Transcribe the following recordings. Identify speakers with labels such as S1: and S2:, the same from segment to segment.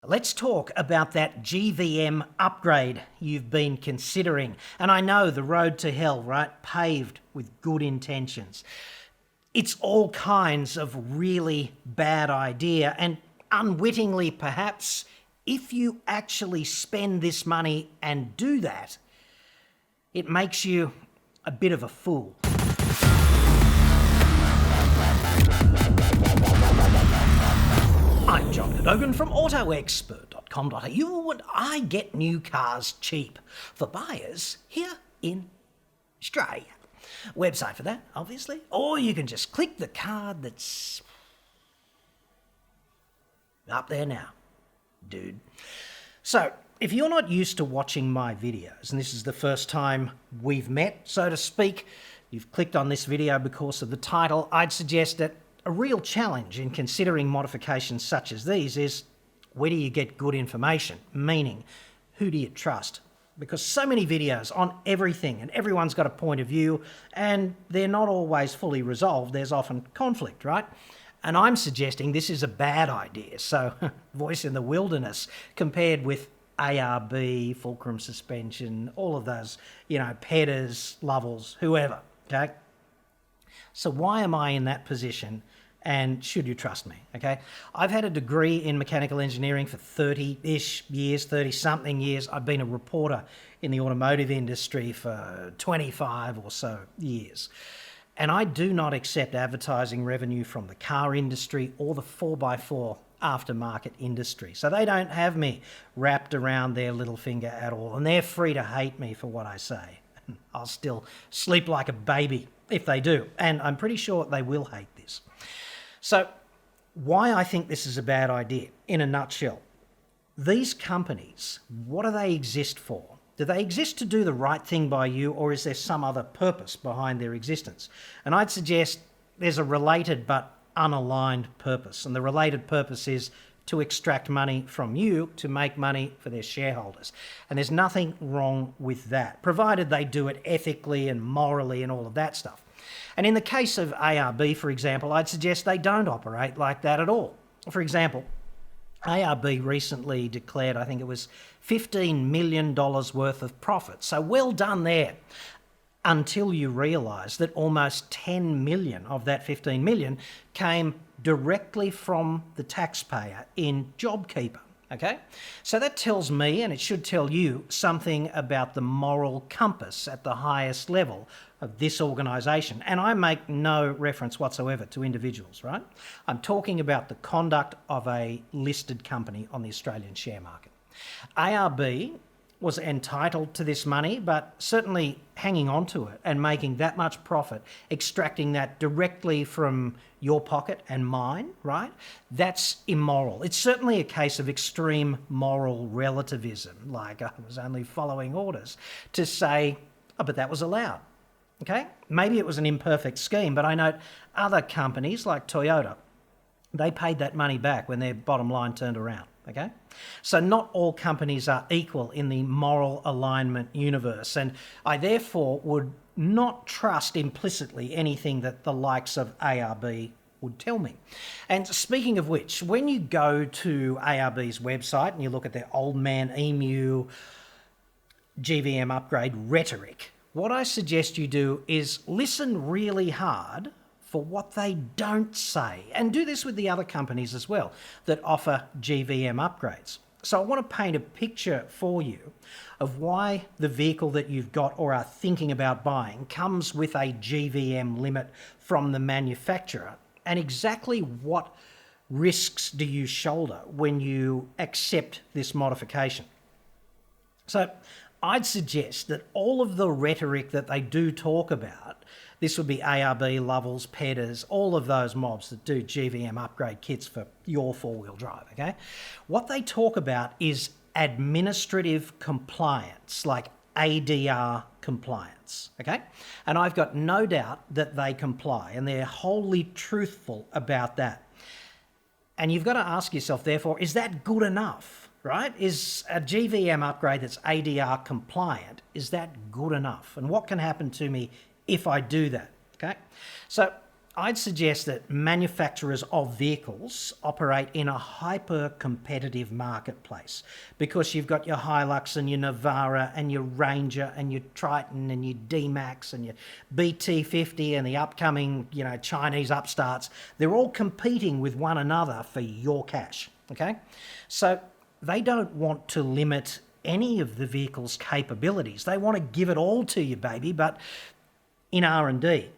S1: Let's talk about that GVM upgrade you've been considering. And I know the road to hell, right? Paved with good intentions. It's all kinds of really bad idea, and unwittingly perhaps, if you actually spend this money and do that, it makes you a bit of a fool. I'm John Cadogan from AutoExpert.com.au, and I get new cars cheap for buyers here in Australia. Website for that, obviously, or you can just click the card that's up there now, dude. So, if you're not used to watching my videos, and this is the first time we've met, so to speak, you've clicked on this video because of the title, I'd suggest that a real challenge in considering modifications such as these is, where do you get good information? Meaning, who do you trust? Because so many videos on everything and everyone's got a point of view and they're not always fully resolved. There's often conflict, right? And I'm suggesting this is a bad idea. So voice in the wilderness compared with ARB, fulcrum suspension, all of those, Pedders, Lovels, whoever, okay? So why am I in that position? And should you trust me, okay? I've had a degree in mechanical engineering for 30-ish years, 30-something years. I've been a reporter in the automotive industry for 25 or so years. And I do not accept advertising revenue from the car industry or the 4x4 aftermarket industry. So they don't have me wrapped around their little finger at all. And they're free to hate me for what I say. I'll still sleep like a baby if they do. And I'm pretty sure they will hate this. So why I think this is a bad idea, in a nutshell, these companies, what do they exist for? Do they exist to do the right thing by you, or is there some other purpose behind their existence? And I'd suggest there's a related but unaligned purpose. And the related purpose is to extract money from you to make money for their shareholders. And there's nothing wrong with that, provided they do it ethically and morally and all of that stuff. And in the case of ARB, for example, I'd suggest they don't operate like that at all. For example, ARB recently declared, I think it was $15 million worth of profit. So well done there. Until you realise that almost 10 million of that 15 million came directly from the taxpayer in JobKeeper. Okay, so that tells me, and it should tell you, something about the moral compass at the highest level of this organisation. And I make no reference whatsoever to individuals, right? I'm talking about the conduct of a listed company on the Australian share market. ARB was entitled to this money, but certainly hanging on to it and making that much profit, extracting that directly from your pocket and mine, right? That's immoral. It's certainly a case of extreme moral relativism, like I was only following orders, to say, oh, but that was allowed, okay? Maybe it was an imperfect scheme, but I note other companies like Toyota, they paid that money back when their bottom line turned around. Okay, so not all companies are equal in the moral alignment universe, and I therefore would not trust implicitly anything that the likes of ARB would tell me. And speaking of which, when you go to ARB's website and you look at their old man emu GVM upgrade rhetoric, what I suggest you do is listen really hard for what they don't say, and do this with the other companies as well that offer GVM upgrades. So I want to paint a picture for you of why the vehicle that you've got or are thinking about buying comes with a GVM limit from the manufacturer, and exactly what risks do you shoulder when you accept this modification. So I'd suggest that all of the rhetoric that they do talk about, this would be ARB, Lovels, Pedders, all of those mobs that do GVM upgrade kits for your four-wheel drive, okay? What they talk about is administrative compliance, like ADR compliance, okay? And I've got no doubt that they comply, and they're wholly truthful about that. And you've got to ask yourself, therefore, is that good enough, right? Is a GVM upgrade that's ADR compliant, is that good enough? And what can happen to me if I do that, okay? So I'd suggest that manufacturers of vehicles operate in a hyper-competitive marketplace because you've got your Hilux and your Navara and your Ranger and your Triton and your D-Max and your BT50 and the upcoming, Chinese upstarts. They're all competing with one another for your cash, okay? So they don't want to limit any of the vehicle's capabilities. They want to give it all to you, baby, but in R&D,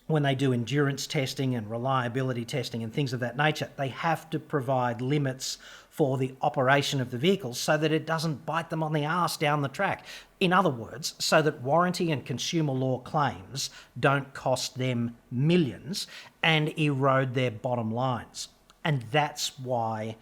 S1: when they do endurance testing and reliability testing and things of that nature, they have to provide limits for the operation of the vehicle so that it doesn't bite them on the arse down the track. In other words, so that warranty and consumer law claims don't cost them millions and erode their bottom lines. And that's why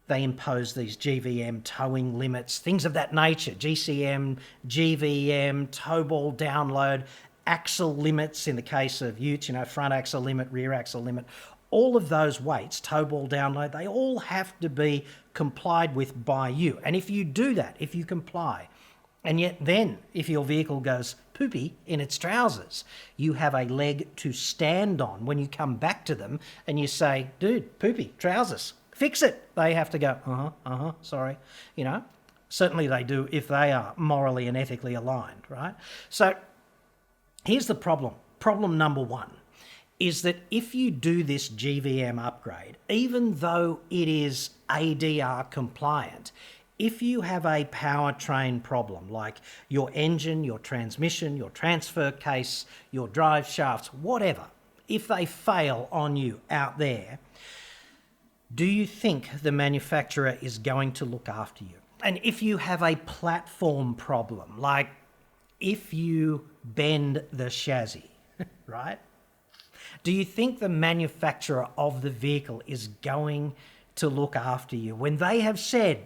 S1: they impose these GVM towing limits, things of that nature, GCM, GVM, tow ball download, axle limits in the case of utes, front axle limit, rear axle limit. All of those weights, tow ball download, they all have to be complied with by you. And if you do that, if you comply, and yet then if your vehicle goes poopy in its trousers, you have a leg to stand on when you come back to them and you say, dude, poopy, trousers, fix it. They have to go, sorry. Certainly they do if they are morally and ethically aligned, right? So here's the problem. Problem number one is that if you do this GVM upgrade, even though it is ADR compliant, if you have a powertrain problem, like your engine, your transmission, your transfer case, your drive shafts, whatever, if they fail on you out there, do you think the manufacturer is going to look after you? And if you have a platform problem, like if you bend the chassis, right? Do you think the manufacturer of the vehicle is going to look after you when they have said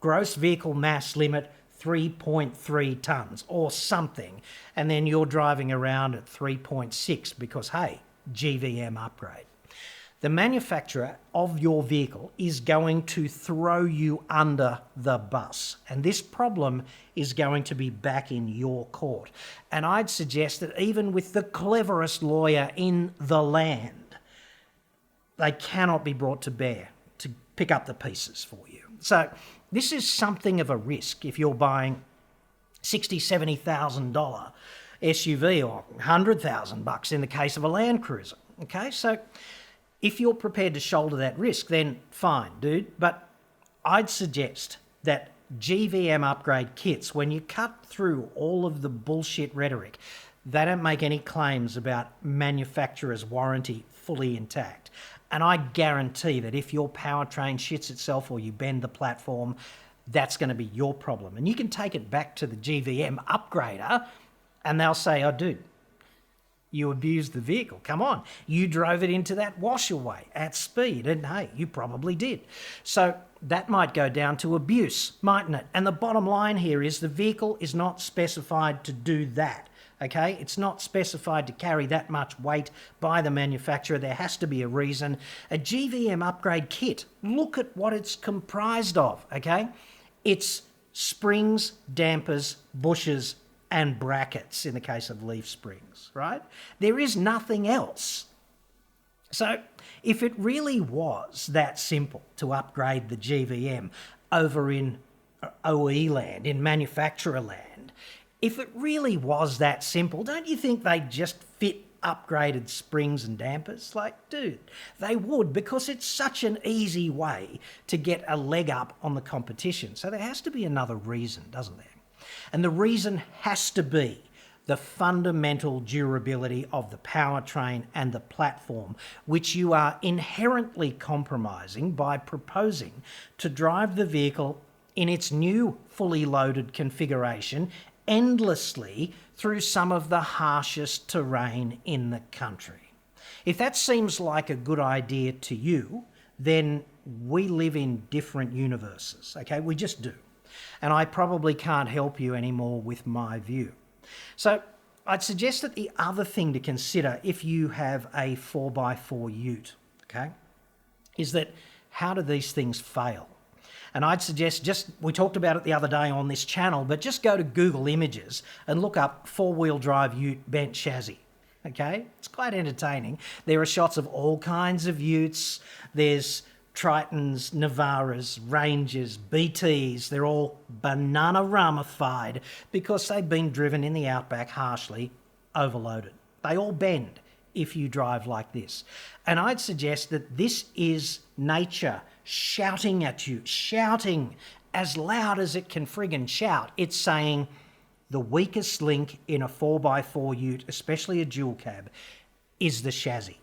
S1: gross vehicle mass limit 3.3 tonnes or something, and then you're driving around at 3.6 because, hey, GVM upgrade? The manufacturer of your vehicle is going to throw you under the bus, and this problem is going to be back in your court. And I'd suggest that even with the cleverest lawyer in the land, they cannot be brought to bear to pick up the pieces for you. So this is something of a risk if you're buying $60,000, $70,000 SUV or $100,000 in the case of a Land Cruiser. Okay, so if you're prepared to shoulder that risk, then fine, dude. But I'd suggest that GVM upgrade kits, when you cut through all of the bullshit rhetoric, they don't make any claims about manufacturer's warranty fully intact. And I guarantee that if your powertrain shits itself or you bend the platform, that's going to be your problem. And you can take it back to the GVM upgrader and they'll say, oh, dude, you abused the vehicle. Come on. You drove it into that washaway at speed. And hey, you probably did. So that might go down to abuse, mightn't it? And the bottom line here is the vehicle is not specified to do that. Okay? It's not specified to carry that much weight by the manufacturer. There has to be a reason. A GVM upgrade kit, look at what it's comprised of. Okay? It's springs, dampers, bushes, and brackets in the case of leaf springs, right? There is nothing else. So if it really was that simple to upgrade the GVM over in OE land, in manufacturer land, if it really was that simple, don't you think they'd just fit upgraded springs and dampers? Like, dude, they would, because it's such an easy way to get a leg up on the competition. So there has to be another reason, doesn't there? And the reason has to be the fundamental durability of the powertrain and the platform, which you are inherently compromising by proposing to drive the vehicle in its new fully loaded configuration endlessly through some of the harshest terrain in the country. If that seems like a good idea to you, then we live in different universes, okay? We just do. And I probably can't help you anymore with my view. So I'd suggest that the other thing to consider if you have a 4x4 ute, okay, is that how do these things fail? And I'd suggest we talked about it the other day on this channel, but just go to Google Images and look up 4-wheel drive ute bent chassis. okay? It's quite entertaining. There are shots of all kinds of utes. There's Tritons, Navaras, Rangers, BTs. They're all banana-ramified because they've been driven in the outback harshly, overloaded. They all bend if you drive like this. And I'd suggest that this is nature shouting at you, shouting as loud as it can friggin' shout. It's saying the weakest link in a 4x4 ute, especially a dual cab, is the chassis.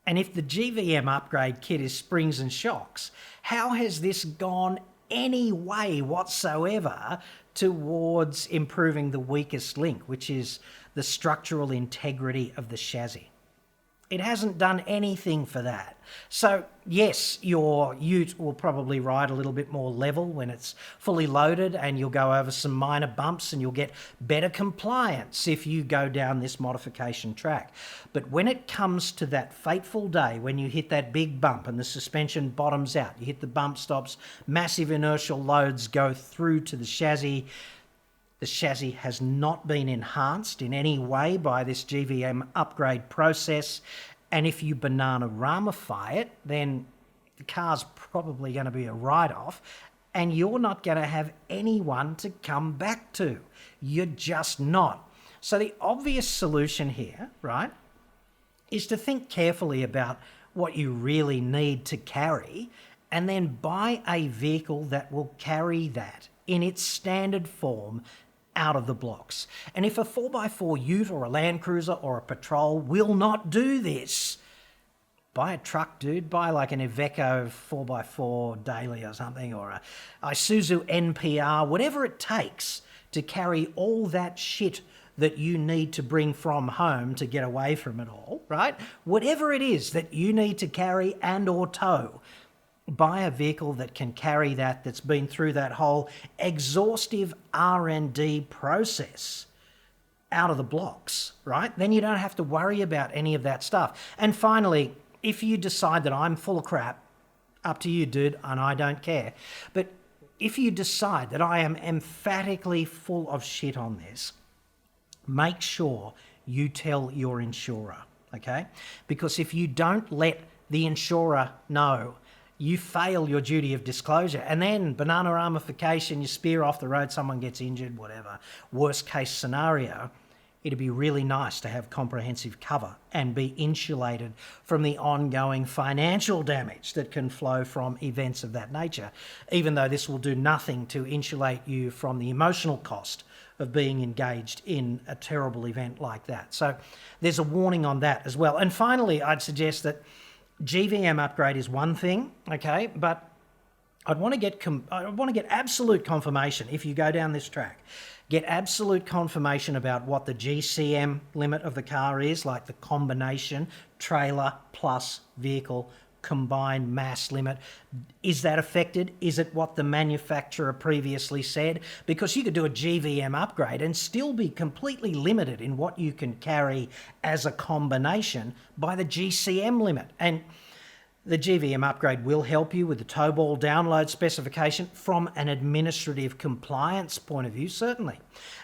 S1: And if the GVM upgrade kit is springs and shocks, how has this gone any way whatsoever towards improving the weakest link, which is the structural integrity of the chassis? It hasn't done anything for that. So yes, your ute will probably ride a little bit more level when it's fully loaded, and you'll go over some minor bumps and you'll get better compliance if you go down this modification track. But when it comes to that fateful day when you hit that big bump and the suspension bottoms out, you hit the bump stops, massive inertial loads go through to the chassis has not been enhanced in any way by this GVM upgrade process. And if you banana-ramify it, then the car's probably going to be a write-off, and you're not going to have anyone to come back to. You're just not. So the obvious solution here, right, is to think carefully about what you really need to carry and then buy a vehicle that will carry that in its standard form out of the blocks. And if a 4x4 ute or a Land Cruiser or a Patrol will not do this, buy a truck, dude. Buy like an Iveco 4x4 daily or something, or a Isuzu NPR, whatever it takes to carry all that shit that you need to bring from home to get away from it all, right? Whatever it is that you need to carry and or tow, buy a vehicle that can carry that, that's been through that whole exhaustive R&D process out of the blocks, right? Then you don't have to worry about any of that stuff. And finally, if you decide that I'm full of crap, up to you, dude, and I don't care. But if you decide that I am emphatically full of shit on this, make sure you tell your insurer, okay? Because if you don't let the insurer know, you fail your duty of disclosure, and then banana ramification, you spear off the road, someone gets injured, whatever. Worst case scenario, it'd be really nice to have comprehensive cover and be insulated from the ongoing financial damage that can flow from events of that nature, even though this will do nothing to insulate you from the emotional cost of being engaged in a terrible event like that. So there's a warning on that as well. And finally, I'd suggest that GVM upgrade is one thing, okay, but I want to get absolute confirmation if you go down this track. Get absolute confirmation about what the GCM limit of the car is, like the combination trailer plus vehicle combined mass limit. Is that affected? Is it what the manufacturer previously said? Because you could do a GVM upgrade and still be completely limited in what you can carry as a combination by the GCM limit. And the GVM upgrade will help you with the tow ball download specification from an administrative compliance point of view, certainly.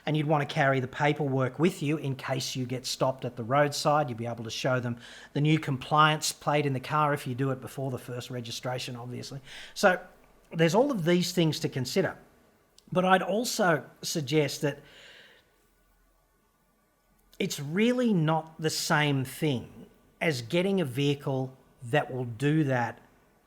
S1: And you'd want to carry the paperwork with you in case you get stopped at the roadside. You'd be able to show them the new compliance plate in the car if you do it before the first registration, obviously. So there's all of these things to consider. But I'd also suggest that it's really not the same thing as getting a vehicle that will do that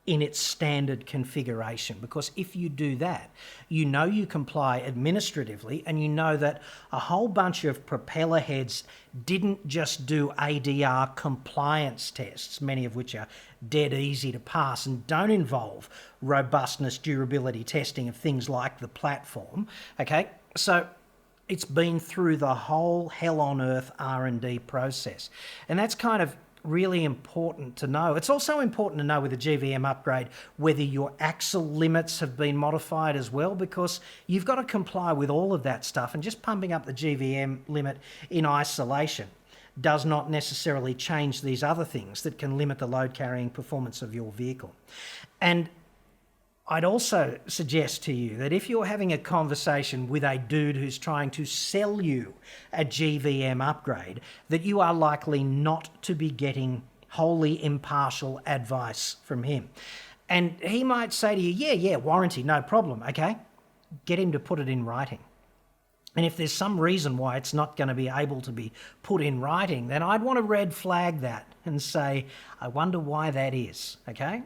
S1: in its standard configuration, because if you do that, you know you comply administratively, and you know that a whole bunch of propeller heads didn't just do ADR compliance tests, many of which are dead easy to pass and don't involve robustness, durability testing of things like the platform, okay? So it's been through the whole hell on earth R&D process, and that's kind of really important to know. It's also important to know with the GVM upgrade whether your axle limits have been modified as well, because you've got to comply with all of that stuff, and just pumping up the GVM limit in isolation does not necessarily change these other things that can limit the load carrying performance of your vehicle. And I'd also suggest to you that if you're having a conversation with a dude who's trying to sell you a GVM upgrade, that you are likely not to be getting wholly impartial advice from him. And he might say to you, yeah, warranty, no problem, okay? Get him to put it in writing. And if there's some reason why it's not going to be able to be put in writing, then I'd want to red flag that and say, I wonder why that is, okay?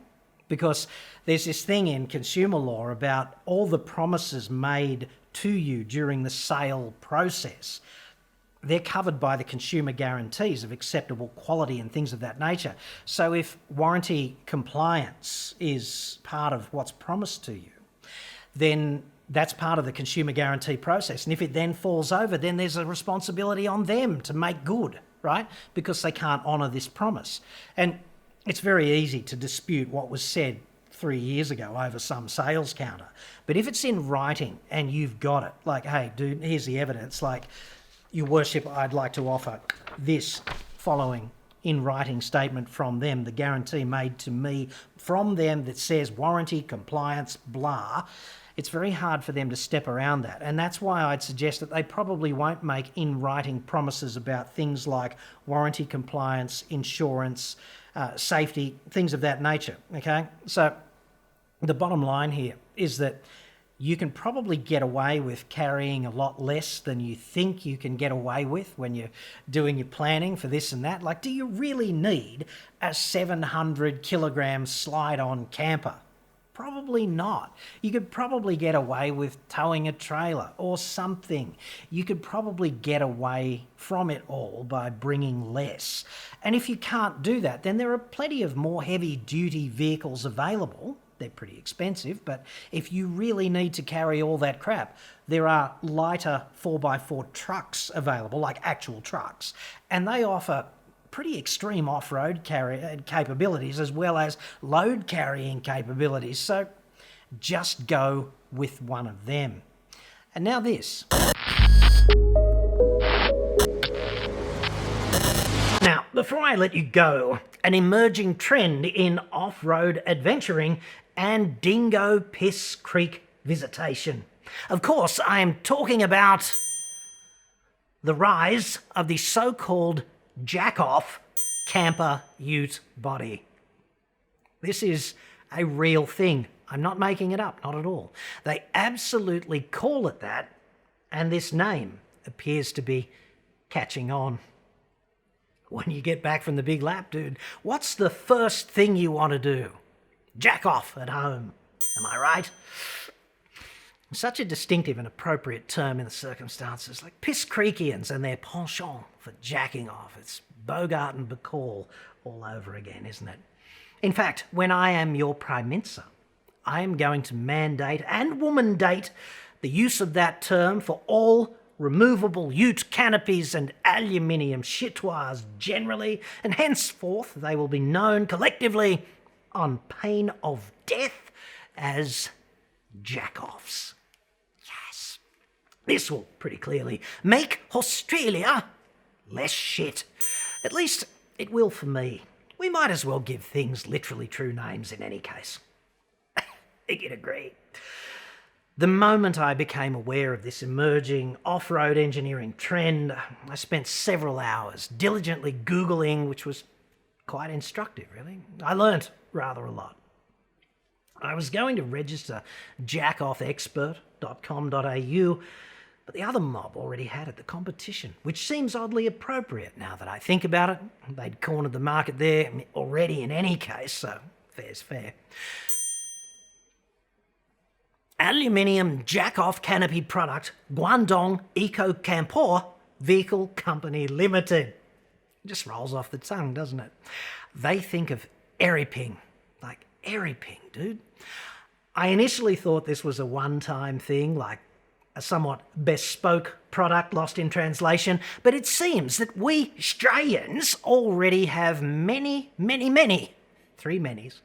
S1: Because there's this thing in consumer law about all the promises made to you during the sale process. They're covered by the consumer guarantees of acceptable quality and things of that nature. So if warranty compliance is part of what's promised to you, then that's part of the consumer guarantee process. And if it then falls over, then there's a responsibility on them to make good, right? Because they can't honour this promise. And it's very easy to dispute what was said 3 years ago over some sales counter. But if it's in writing and you've got it, like, hey, dude, here's the evidence, like, Your Worship, I'd like to offer this following in writing statement from them, the guarantee made to me from them that says warranty, compliance, blah. It's very hard for them to step around that. And that's why I'd suggest that they probably won't make in writing promises about things like warranty, compliance, insurance, safety, things of that nature, okay? So the bottom line here is that you can probably get away with carrying a lot less than you think you can get away with when you're doing your planning for this and that. Like, do you really need a 700 kilogram slide-on camper? Probably not. You could probably get away with towing a trailer or something. You could probably get away from it all by bringing less. And if you can't do that, then there are plenty of more heavy-duty vehicles available. They're pretty expensive, but if you really need to carry all that crap, there are lighter 4x4 trucks available, like actual trucks, and they offer pretty extreme off-road capabilities as well as load carrying capabilities. So just go with one of them. And now this. Now, before I let you go, an emerging trend in off-road adventuring and Dingo Piss Creek visitation. Of course, I am talking about the rise of the so-called jack-off camper ute body. This is a real thing. I'm not making it up, not at all. They absolutely call it that, and this name appears to be catching on. When you get back from the big lap, dude, what's the first thing you want to do? Jack off at home. Am I right? Such a distinctive and appropriate term in the circumstances, like Piss Creekians and their penchant for jacking off. It's Bogart and Bacall all over again, isn't it? In fact, when I am your Prime Minister, I am going to mandate and woman-date the use of that term for all removable ute canopies and aluminium chitoirs generally, and henceforth they will be known collectively on pain of death as jack-offs. Yes. This will pretty clearly make Australia less shit. At least it will for me. We might as well give things literally true names in any case. Think you'd agree? The moment I became aware of this emerging off-road engineering trend, I spent several hours diligently Googling, which was quite instructive, really. I learnt rather a lot. I was going to register jackoffexpert.com.au, but the other mob already had it, the competition, which seems oddly appropriate now that I think about it. They'd cornered the market there already in any case, so fair's fair. Aluminium jack-off canopy product, Guangdong Eco Camper Vehicle Company Limited. Just rolls off the tongue, doesn't it? They think of Eriping, like Eriping, dude. I initially thought this was a one-time thing, like a somewhat bespoke product lost in translation, but it seems that we Australians already have many, three manys,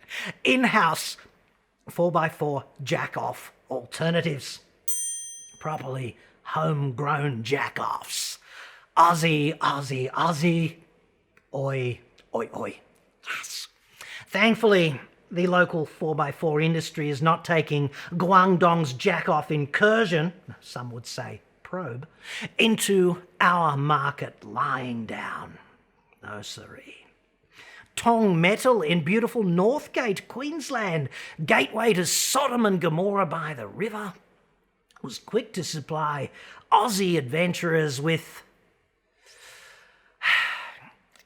S1: in-house 4x4 jack-off alternatives. Properly homegrown jack-offs. Aussie, oi. Yes. Thankfully, the local 4x4 industry is not taking Guangdong's jack-off incursion, some would say probe, into our market lying down. No siree. Tong Metal in beautiful Northgate, Queensland, gateway to Sodom and Gomorrah by the river, was quick to supply Aussie adventurers with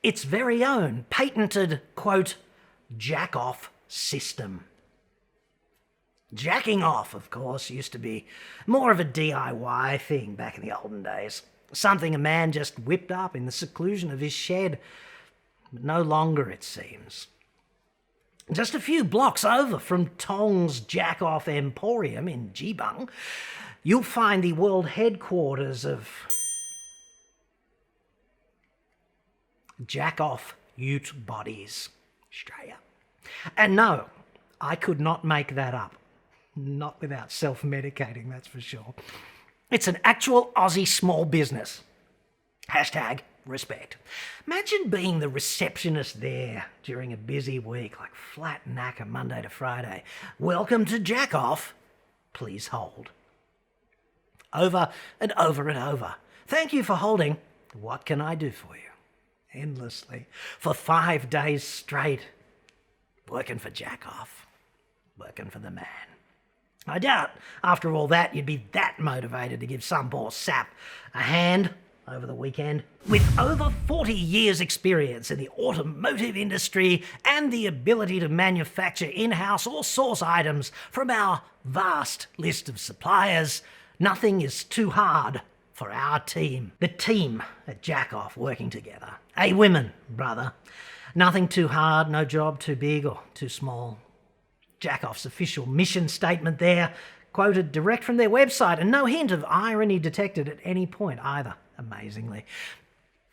S1: its very own patented, quote, jack-off system. Jacking off, of course, used to be more of a DIY thing back in the olden days. Something a man just whipped up in the seclusion of his shed. But no longer, it seems. Just a few blocks over from Tong's Jack-Off Emporium in Geebung, you'll find the world headquarters of Jack-Off Ute Bodies, Australia. And no, I could not make that up. Not without self-medicating, that's for sure. It's an actual Aussie small business. Hashtag respect. Imagine being the receptionist there during a busy week, like flat knacker Monday to Friday. Welcome to Jack Off. Please hold. Over and over and over. Thank you for holding. What can I do for you? Endlessly. For 5 days straight. Working for Jack Off. Working for the man. I doubt, after all that, you'd be that motivated to give some poor sap a hand over the weekend. With over 40 years' experience in the automotive industry and the ability to manufacture in-house or source items from our vast list of suppliers, nothing is too hard for our team. The team at Jack Off working together. Women, brother. Nothing too hard, no job too big or too small. Jack Off's official mission statement there, quoted direct from their website, and no hint of irony detected at any point either, amazingly.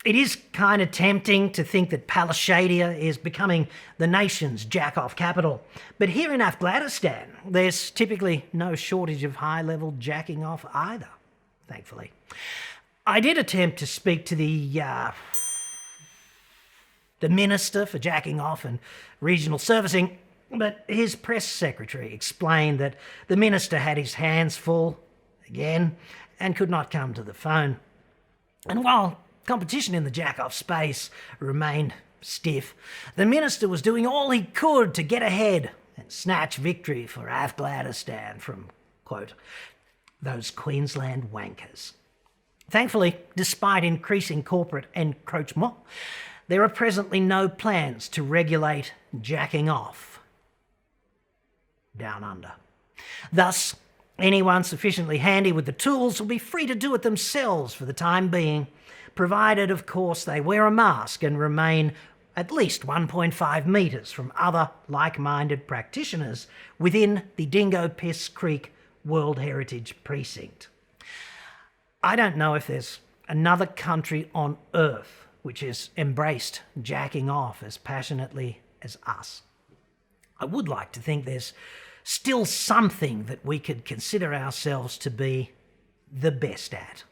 S1: It is kind of tempting to think that Palashadia is becoming the nation's jack-off capital. But here in Afghanistan, there's typically no shortage of high-level jacking off either, thankfully. I did attempt to speak to the Minister for Jacking Off and Regional Servicing, but his press secretary explained that the minister had his hands full, again, and could not come to the phone. And while competition in the jack-off space remained stiff, the minister was doing all he could to get ahead and snatch victory for Afghanistan from, quote, those Queensland wankers. Thankfully, despite increasing corporate encroachment, there are presently no plans to regulate jacking off down under. Thus, anyone sufficiently handy with the tools will be free to do it themselves for the time being, provided, of course, they wear a mask and remain at least 1.5 metres from other like-minded practitioners within the Dingo Piss Creek World Heritage Precinct. I don't know if there's another country on earth which has embraced jacking off as passionately as us. I would like to think there's still something that we could consider ourselves to be the best at.